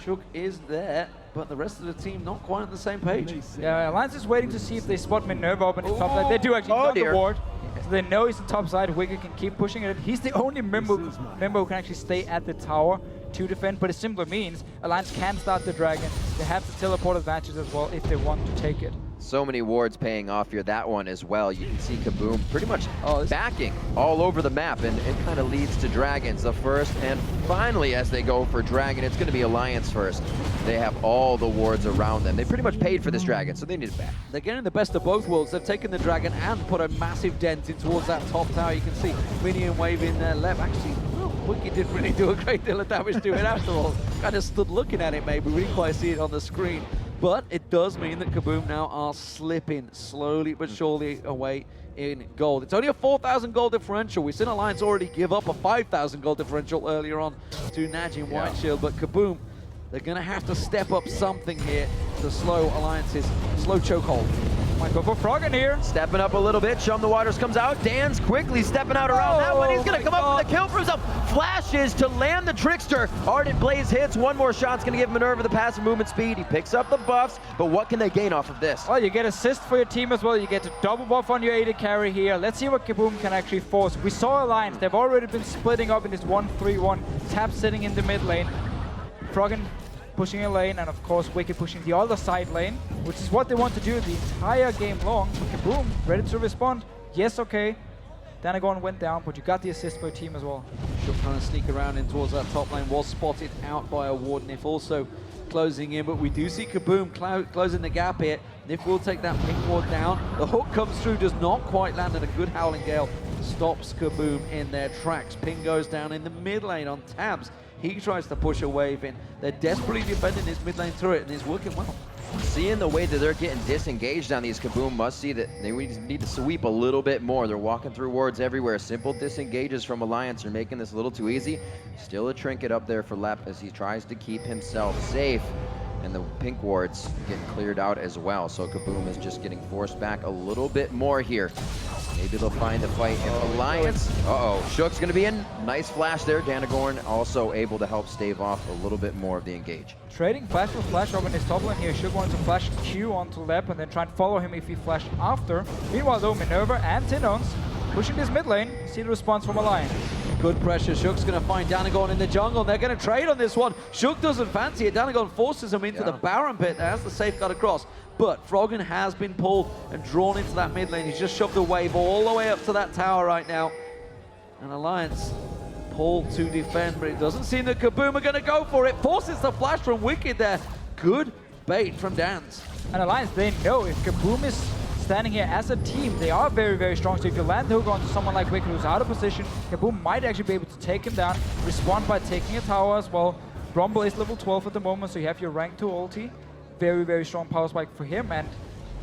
Shook is there, but the rest of the team not quite on the same page. Yeah, Alliance is waiting to see if they spot Minerva up in the top side. They do actually got the ward, so they know he's on top side. Wicked can keep pushing it. He's the only member who can actually stay at the tower to defend, but it simply means Alliance can start the Dragon. They have the teleport advantage as well if they want to take it. So many wards paying off here. That one as well. You can see KaBuM pretty much backing all over the map, and it kind of leads to Dragons. The first, and finally as they go for Dragon, it's going to be Alliance first. They have all the wards around them. They pretty much paid for this Dragon, so they need it back. They're getting the best of both worlds. They've taken the Dragon and put a massive dent in towards that top tower. You can see Minion Wave in there left. Actually, Wicked didn't really do a great deal of damage to it after all. Kind of stood looking at it maybe. We didn't quite see it on the screen. But it does mean that KaBuM now are slipping slowly but surely away in gold. It's only a 4,000 gold differential. We've seen Alliance already give up a 5,000 gold differential earlier on to Najin White Shield, but KaBuM, they're going to have to step up something here to slow Alliance's slow chokehold. Might go for Froggen here. Stepping up a little bit. Shum the Waters comes out. Dan's quickly stepping out around that one. He's going to come up with a kill for himself. Flashes to land the Trickster. Ardent Blaze hits. One more shot's going to give Minerva the passive movement speed. He picks up the buffs, but what can they gain off of this? Well, you get assist for your team as well. You get to double buff on your AD carry here. Let's see what KaBuM can actually force. We saw Alliance. They've already been splitting up in this 1-3-1. Tap sitting in the mid lane. Froggen pushing a lane, and of course Wicked pushing the other side lane, which is what they want to do the entire game long. KaBuM ready to respond. Yes, okay. Danagon went down, but you got the assist for your team as well. Shook trying to sneak around in towards that top lane, was spotted out by a Ward. Nif also closing in, but we do see KaBuM closing the gap here. Nif will take that pink ward down. The hook comes through, does not quite land, and a good Howling Gale stops KaBuM in their tracks. Ping goes down in the mid lane on Tabs. He tries to push a wave in. They're desperately defending this mid lane turret, and it's working well. Seeing the way that they're getting disengaged on these, KaBuM must see that they need to sweep a little bit more. They're walking through wards everywhere. Simple disengages from Alliance are making this a little too easy. Still a trinket up there for Lep as he tries to keep himself safe. And the pink wards getting cleared out as well. So KaBuM is just getting forced back a little bit more here. Maybe they'll find the fight. If Alliance, Shook's gonna be in. Nice flash there. Danagorn also able to help stave off a little bit more of the engage. Trading flash for flash over in his top lane here. Shook wants to flash Q onto Lep and then try and follow him if he flashed after. Meanwhile though, Minerva and Tinones pushing this mid lane. See the response from Alliance. Good pressure. Shook's going to find Danagon in the jungle. They're going to trade on this one. Shook doesn't fancy it. Danagon forces him into the Baron pit as the safeguard across. But Froggen has been pulled and drawn into that mid lane. He's just shoved a wave all the way up to that tower right now. And Alliance pulled to defend, but it doesn't seem that KaBuM are going to go for it. Forces the flash from Wicked there. Good bait from Dans. And Alliance, they know if KaBuM is standing here as a team, they are very, very strong. So if you land the hook onto someone like Wicked who's out of position, KaBuM might actually be able to take him down, respond by taking a tower as well. Rumble is level 12 at the moment, so you have your rank 2 ulti. Very, very strong power spike for him, and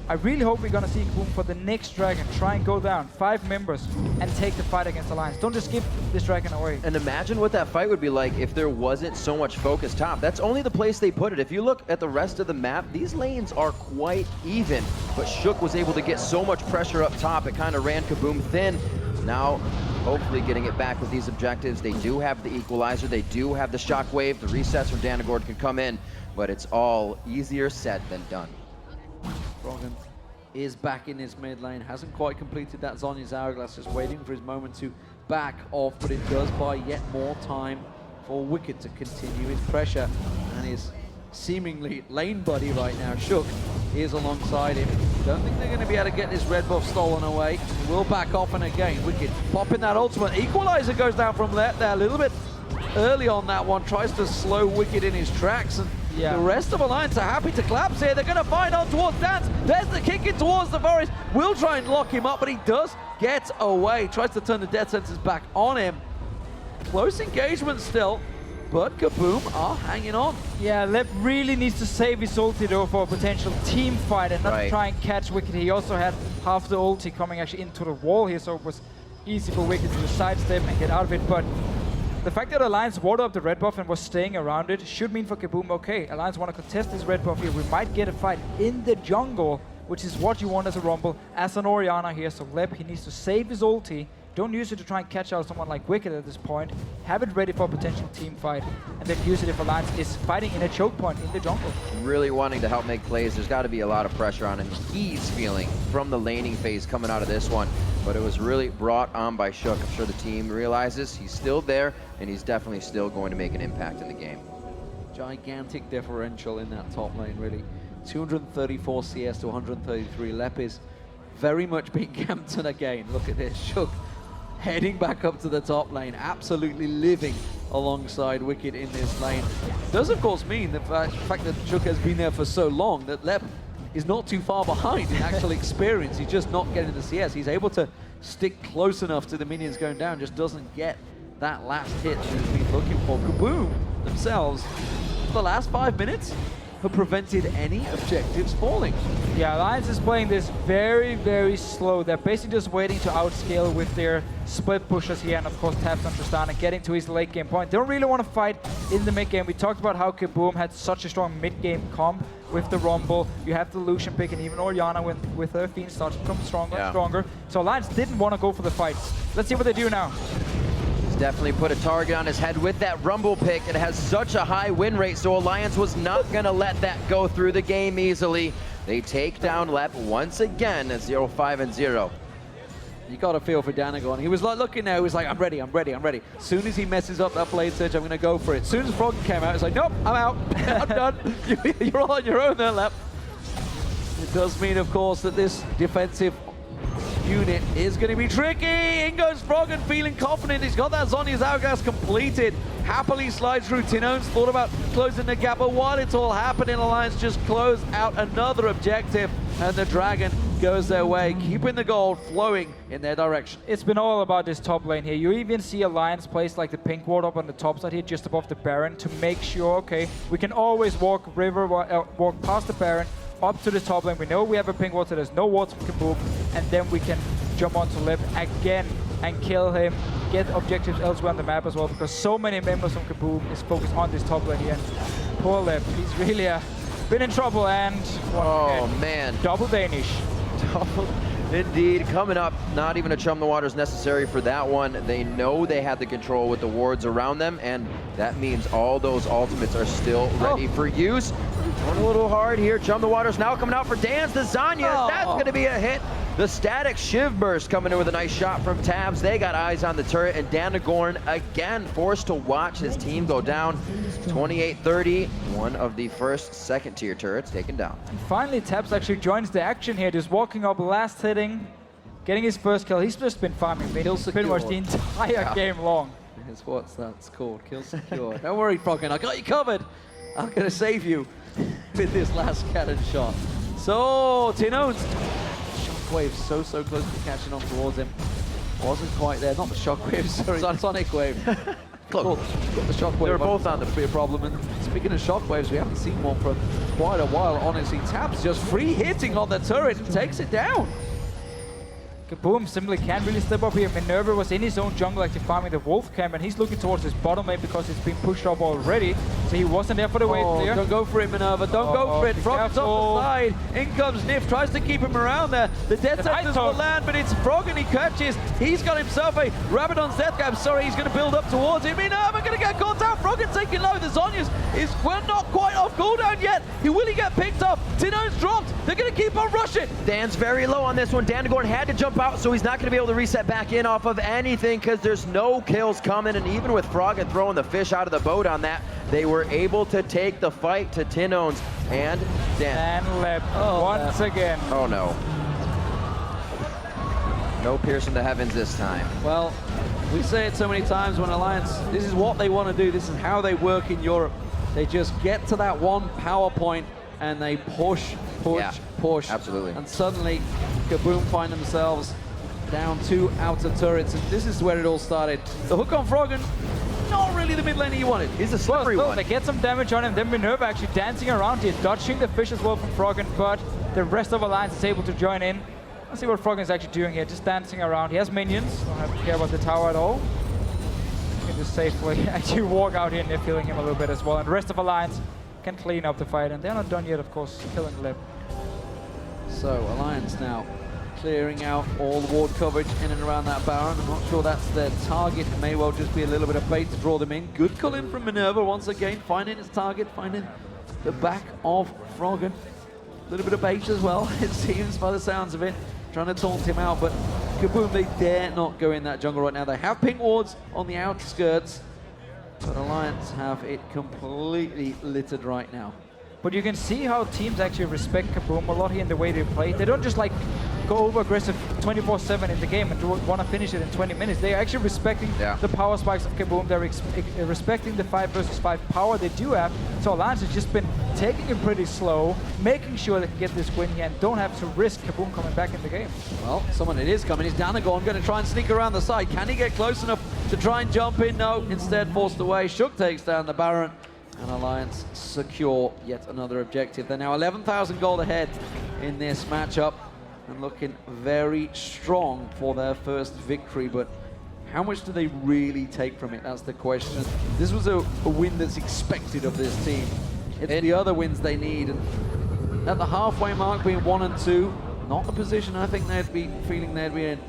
I really hope we're gonna see KaBuM for the next Dragon try and go down 5 members and take the fight against Alliance. Don't just give this Dragon away. And imagine what that fight would be like if there wasn't so much focus top. That's only the place they put it. If you look at the rest of the map, these lanes are quite even, but Shook was able to get so much pressure up top, it kind of ran KaBuM thin. Now, hopefully getting it back with these objectives. They do have the equalizer, they do have the shockwave, the resets from Danagorn can come in, but it's all easier said than done. Froggen is back in his mid lane, hasn't quite completed that Zhonya's Hourglass, just waiting for his moment to back off, but it does buy yet more time for Wicked to continue his pressure, and his seemingly lane buddy right now, Shook, is alongside him. Don't think they're going to be able to get this red buff stolen away. We'll back off, and again, Wicked popping that ultimate. Equalizer goes down from left there a little bit early on that one. Tries to slow Wicked in his tracks, and the rest of Alliance are happy to collapse here. They're going to find on towards Dance. There's the kick in towards the Forest. Will try and lock him up, but he does get away. Tries to turn the death sentence back on him. Close engagement still, but KaBuM are hanging on. Yeah, Lep really needs to save his ulti though for a potential team fight and not try and catch Wicked. He also had half the ulti coming actually into the wall here, so it was easy for Wicked to sidestep and get out of it. But the fact that Alliance warded up the red buff and was staying around it should mean for KaBuM, okay, Alliance want to contest this red buff here. We might get a fight in the jungle, which is what you want as a Rumble, as an Orianna here. So Lep, he needs to save his ulti. Don't use it to try and catch out someone like Wicked at this point. Have it ready for a potential team fight, and then use it if Alliance is fighting in a choke point in the jungle. Really wanting to help make plays. There's got to be a lot of pressure on him. He's feeling from the laning phase coming out of this one, but it was really brought on by Shook. I'm sure the team realizes he's still there, and he's definitely still going to make an impact in the game. Gigantic differential in that top lane, really. 234 CS to 133. Lep is very much being camped again. Look at this, Shook heading back up to the top lane, absolutely living alongside Wicked in this lane. Does of course mean the fact that Shook has been there for so long that Lep is not too far behind in actual experience. He's just not getting the CS. He's able to stick close enough to the minions going down, just doesn't get that last hit that he's been looking for. KaBuM themselves, for the last 5 minutes, have prevented any objectives falling. Yeah, Alliance is playing this very, very slow. They're basically just waiting to outscale with their split pushers here, and of course taps on Tristana, getting to his late game point. They don't really want to fight in the mid game. We talked about how KaBuM had such a strong mid game comp with the Rumble. You have the Lucian pick, and even Orianna with her Fiend starts to become stronger and stronger. So Alliance didn't want to go for the fight. Let's see what they do now. Definitely put a target on his head with that Rumble pick. It has such a high win rate, so Alliance was not going to let that go through the game easily. They take down Lep once again at 0-5-0. You got to feel for Danagon. He was like looking there, he was like, I'm ready, I'm ready, I'm ready. As soon as he messes up that blade surge, I'm going to go for it. As soon as Frog came out, he's like, nope, I'm out. I'm done. You're all on your own there, Lep. It does mean, of course, that this defensive unit is going to be tricky. In goes Froggen, feeling confident. He's got that Zhonya's Hourglass completed. Happily slides through. Tinone's thought about closing the gap, but while it's all happening, Alliance just closed out another objective, and the Dragon goes their way, keeping the gold flowing in their direction. It's been all about this top lane here. You even see Alliance place like the pink ward up on the top side here, just above the Baron, to make sure, okay, we can always walk past the Baron, up to the top lane. We know we have a pink ward, so there's no wards for KaBuM, and then we can jump onto Lep again and kill him, get objectives elsewhere on the map as well, because so many members from KaBuM is focused on this top lane here. Poor Lep, he's really been in trouble, and man, double Danish. Indeed, coming up, not even a chum the waters necessary for that one. They know they had the control with the wards around them, and that means all those ultimates are still ready for use. Going a little hard here. Chum the waters now coming out for Dance. The Zhonya's, that's going to be a hit. The static Shiv Burst coming in with a nice shot from Tabs. They got eyes on the turret, and Danagorn again forced to watch his team go down. 28-30, one of the first second-tier turrets taken down. And finally, Tabs actually joins the action here, just walking up, last hitting, getting his first kill. He's just been farming pretty much the entire game long. Here's what that's called, kill secure. Don't worry, Froggen, I got you covered. I'm going to save you with this last cannon shot. So, Tinone's Shockwave so close to catching on towards him. Wasn't quite there, not the Shockwave, sorry, Sonic Wave. Close. Got the Shockwave. They're both on the be a problem. And speaking of Shockwaves, we haven't seen one for quite a while. Honestly, Tabs just free hitting on the turret and takes it down. KaBuM simply can't really step up here. Minerva was in his own jungle actually farming the Wolf camp, and he's looking towards his bottom lane because it's been pushed up already. So he wasn't there for the wave clear. Don't go for it, Minerva. Don't go for it. Froggen's off the side. In comes Nif. Tries to keep him around there. The death sentence will land, but it's Froggen he catches. He's got himself a Rabadon's death cap. Sorry, he's going to build up towards him. Minerva going to get caught out. Froggen taking low. The Zhonya's is not quite off cooldown yet. Will he get picked up? Tinone's dropped. They're going to keep on rushing. Dan's very low on this one. Danagorn had to jump out, so he's not going to be able to reset back in off of anything because there's no kills coming. And even with Froggen throwing the fish out of the boat on that, they were able to take the fight to Tinones and Dan. And Lep once again. Oh no. No piercing the heavens this time. Well, we say it so many times when Alliance, this is what they want to do. This is how they work in Europe. They just get to that one power point and they push. Absolutely. And suddenly, KaBuM find themselves down 2 outer turrets. And this is where it all started. The hook on Froggen, not really the mid laner you wanted. He's a slippery one. They get some damage on him. Then Minerva actually dancing around here, dodging the fish as well from Froggen, but the rest of Alliance is able to join in. Let's see what Froggen is actually doing here, just dancing around. He has minions, don't have to care about the tower at all. He can just safely actually walk out here and they're feeling him a little bit as well. And the rest of Alliance can clean up the fight, and they're not done yet, of course, killing Lip. So Alliance now clearing out all the ward coverage in and around that Baron. I'm not sure that's their target. It may well just be a little bit of bait to draw them in. Good call in from Minerva once again, finding his target, finding the back of Froggen. A little bit of bait as well, it seems, by the sounds of it. Trying to taunt him out, but KaBuM, they dare not go in that jungle right now. They have pink wards on the outskirts, but Alliance have it completely littered right now. But you can see how teams actually respect KaBuM a lot here in the way they play. They don't just like go over aggressive 24/7 in the game and want to finish it in 20 minutes. They're actually respecting the power spikes of KaBuM. They're respecting the 5 versus 5 power they do have. So Alliance has just been taking it pretty slow, making sure they can get this win here and don't have to risk KaBuM coming back in the game. Well, someone it is coming. He's Danagon going to try and sneak around the side. Can he get close enough to try and jump in? No, instead forced away. Shook takes down the Baron. And Alliance secure yet another objective. They're now 11,000 gold ahead in this matchup and looking very strong for their first victory. But how much do they really take from it? That's the question. This was a win that's expected of this team. It's the other wins they need. And at the halfway mark, being 1 and 2, not the position I think they'd be feeling they'd be in.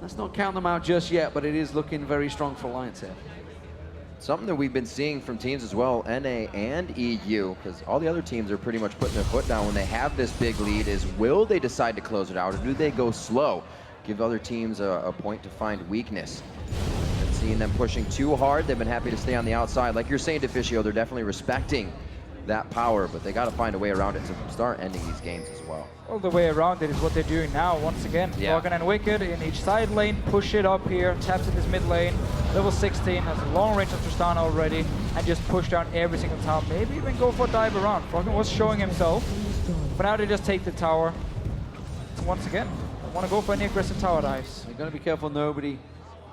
Let's not count them out just yet, but it is looking very strong for Alliance here. Something that we've been seeing from teams as well, NA and EU, because all the other teams are pretty much putting their foot down when they have this big lead, is will they decide to close it out or do they go slow? Give other teams a point to find weakness. And seeing them pushing too hard, they've been happy to stay on the outside. Like you're saying, Deficio, they're definitely respecting that power, but they got to find a way around it to start ending these games as well. All the way around it is what they're doing now. Once again, Froggen and Wicked in each side lane, push it up here, taps in this mid lane. Level 16 has a long range of Tristana already, and just push down every single tower. Maybe even go for a dive around. Froggen was showing himself, but now they just take the tower. And once again, want to go for any aggressive tower dives. They're going to be careful nobody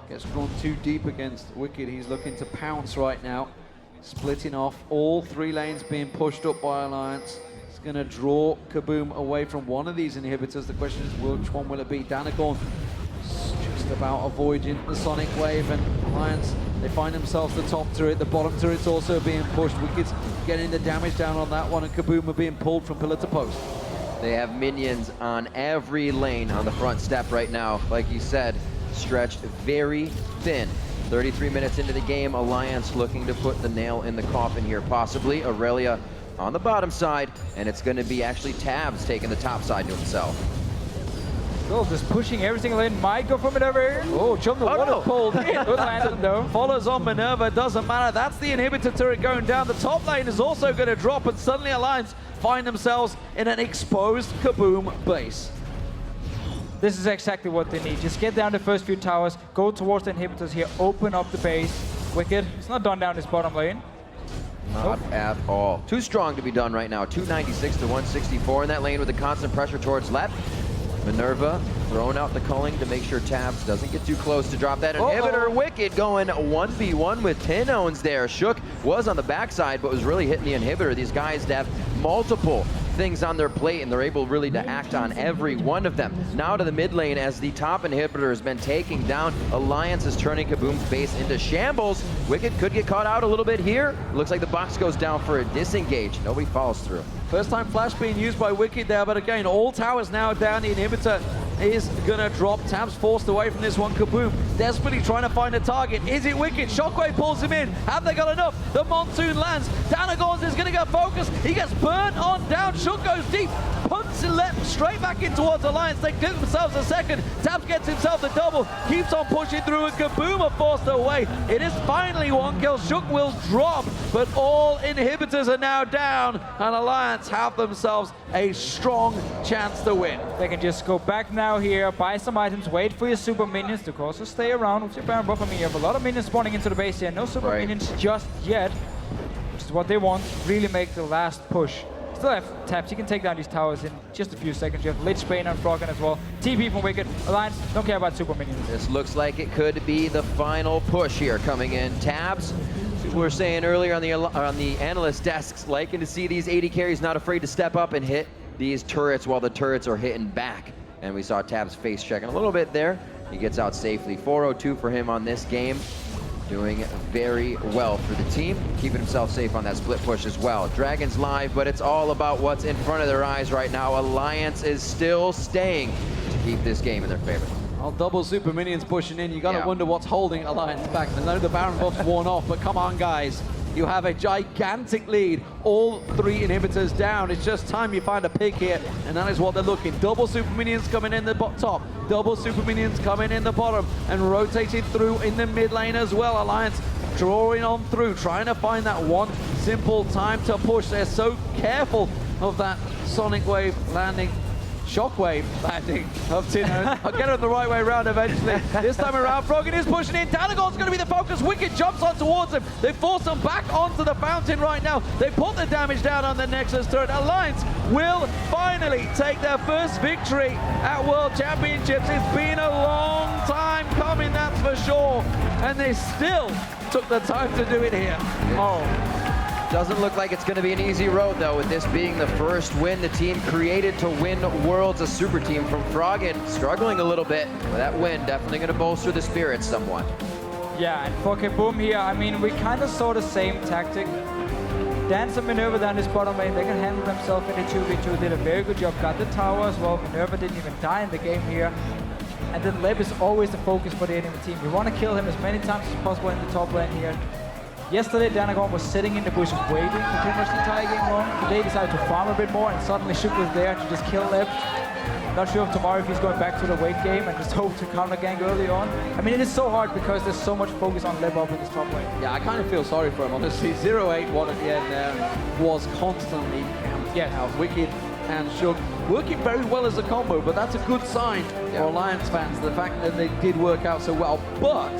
gets drawn too deep against Wicked. He's looking to pounce right now. Splitting off, all 3 lanes being pushed up by Alliance. It's going to draw KaBuM away from one of these inhibitors. The question is, which one will it be? Danagon just about avoiding the Sonic Wave, and Alliance, they find themselves the top turret. The bottom turret's also being pushed. Wicked's getting the damage down on that one, and KaBuM are being pulled from pillar to post. They have minions on every lane on the front step right now. Like you said, stretched very thin. 33 minutes into the game, Alliance looking to put the nail in the coffin here, possibly. Aurelia on the bottom side, and it's going to be actually Tabs taking the top side to himself. Still just pushing every single lane. Might go for Minerva here. Oh, Jungle water pulled in. Good landing though. Follows on Minerva, doesn't matter. That's the inhibitor turret going down. The top lane is also going to drop, and suddenly Alliance find themselves in an exposed KaBuM base. This is exactly what they need. Just get down the first few towers, go towards the inhibitors here, open up the base. Wicked, it's not done down this bottom lane. Not at all. Too strong to be done right now. 296 to 164 in that lane with the constant pressure towards left. Minerva throwing out the culling to make sure Tabs doesn't get too close to drop that inhibitor. Wicked going 1v1 with Tinones there. Shook was on the backside, but was really hitting the inhibitor. These guys have multiple things on their plate, and they're able really to act on every one of them. Now to the mid lane as the top inhibitor has been taking down. Alliance is turning KaBuM's base into shambles. Wicked could get caught out a little bit here. Looks like the box goes down for a disengage. Nobody follows through. First time flash being used by Wicked there, but again, all towers now down. The inhibitor is gonna drop. Tabs forced away from this one. KaBuM desperately trying to find a target. Is it Wicked? Shockwave pulls him in. Have they got enough? The monsoon lands. Danagons is gonna get focused. He gets burnt on down. Shook goes deep. Punch leapt straight back in towards Alliance. They get themselves a second. tabs gets himself the double, keeps on pushing through, and KaBuM are forced away. It is finally one kill. Shook will drop, but all inhibitors are now down, and Alliance have themselves a strong chance to win. They can just go back now here, buy some items, wait for your super minions to also stay around with your Baron buff. I mean, you have a lot of minions spawning into the base here. No super minions just yet, which is what they want. Really make the last push. Still have taps. You can take down these towers in just a few seconds. You have Lich Bane and Froggen as well. TP from Wicked. Alliance don't care about super minions. This looks like it could be the final push here coming in. tabs. We were saying earlier on the analyst desks, liking to see these AD carries not afraid to step up and hit these turrets while the turrets are hitting back. And we saw tabs face checking a little bit there. He gets out safely. 402 for him on this game. Doing very well for the team, keeping himself safe on that split push as well. Dragon's live, but it's all about what's in front of their eyes right now. Alliance is still staying to keep this game in their favor. Well, double super minions pushing in. You gotta wonder what's holding Alliance back. I know the Baron buff's worn off, but come on, guys. You have a gigantic lead. All 3 inhibitors down. It's just time you find a pick here, and that is what they're looking. Double super minions coming in the top. Double super minions coming in the bottom, and rotating through in the mid lane as well. Alliance drawing on through, trying to find that one simple time to push. They're so careful of that Sonic Wave landing. Shockwave landing of Tino. I'll get it the right way around eventually. This time around, Froggen is pushing in. Danagon's going to be the focus. Wicked jumps on towards him. They force him back onto the fountain right now. They put the damage down on the Nexus turret. Alliance will finally take their first victory at World Championships. It's been a long time coming, that's for sure. And they still took the time to do it here. Doesn't look like it's going to be an easy road, though, with this being the first win the team created to win Worlds, a super team from Froggen. Struggling a little bit, but that win definitely going to bolster the spirits somewhat. Yeah, and for KaBuM here, I mean, we kind of saw the same tactic. Dance and Minerva down this bottom lane, they can handle themselves in the 2v2, did a very good job, got the tower as well. Minerva didn't even die in the game here. And then Leb is always the focus for the enemy team. You want to kill him as many times as possible in the top lane here. Yesterday, Danagon was sitting in the bushes waiting for pretty much the entire game long. Today, he decided to farm a bit more, and suddenly Shook was there to just kill Leb. Not sure if tomorrow if he's going back to the wait game and just hope to counter gank early on. I mean, it is so hard because there's so much focus on Leb up in this top lane. Yeah, I kind of feel sorry for him, honestly. 0-8-1 at the end there was constantly out. Wicked and Shook working very well as a combo, but that's a good sign for Alliance fans, the fact that they did work out so well. But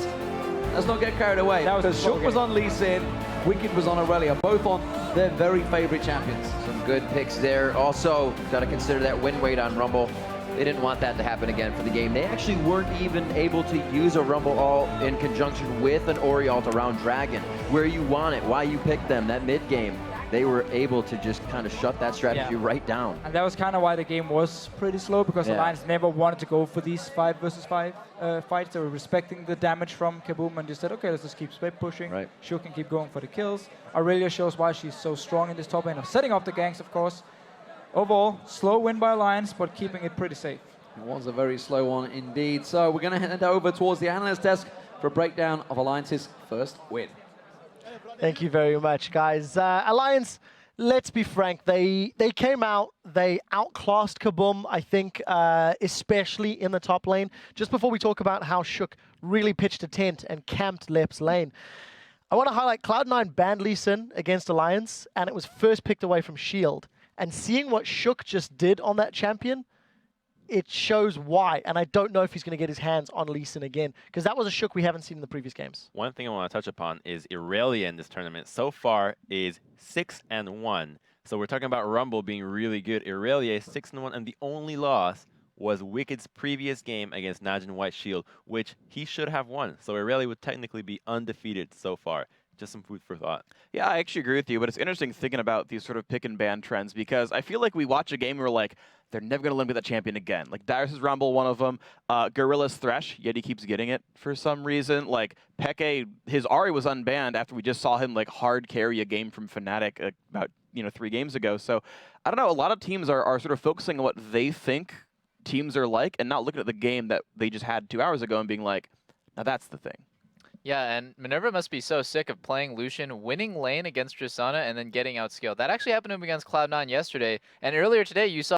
let's not get carried away, because Shook was on Lee Sin, Wicked was on Aurelia, both on their very favorite champions. Some good picks there. Also, got to consider that win weight on Rumble. They didn't want that to happen again for the game. They actually weren't even able to use a Rumble All in conjunction with an Ori ult around Dragon, where you want it, why you picked them, that mid game. They were able to just kind of shut that strategy right down. And that was kind of why the game was pretty slow, because Alliance never wanted to go for these 5 versus 5 fights. They were respecting the damage from KaBuM and just said, okay, let's just keep split pushing. Shook can keep going for the kills. Aurelia shows why she's so strong in this top lane of setting up the ganks, of course. Overall, slow win by Alliance, but keeping it pretty safe. It was a very slow one indeed. So we're going to head over towards the analyst desk for a breakdown of Alliance's first win. Thank you very much, guys. Alliance, let's be frank, they came out, they outclassed KaBuM, I think, especially in the top lane. Just before we talk about how Shook really pitched a tent and camped Lep's lane, I want to highlight Cloud9 banned Lee Sin against Alliance, and it was first picked away from Shield. And seeing what Shook just did on that champion, it shows why. And I don't know if he's going to get his hands on Lee Sin again, because that was a Shook we haven't seen in the previous games. One thing I want to touch upon is Aurelia in this tournament so far is 6-1. So we're talking about Rumble being really good. Aurelia is 6-1, and the only loss was Wicked's previous game against Najin White Shield, which he should have won. So Aurelia would technically be undefeated so far. Just some food for thought. Yeah, I actually agree with you, but it's interesting thinking about these sort of pick and ban trends, because I feel like we watch a game and we're like, they're never going to eliminate that champion again. Like Darius' Rumble, one of them. Gorilla's Thresh, yet he keeps getting it for some reason. Like Peke, his Ahri was unbanned after we just saw him like hard carry a game from Fnatic about 3 games ago. So I don't know, a lot of teams are sort of focusing on what they think teams are like and not looking at the game that they just had 2 hours ago and being like, now that's the thing. Yeah, and Minerva must be so sick of playing Lucian, winning lane against Tristana, and then getting outskilled. That actually happened to him against Cloud9 yesterday. And earlier today, you saw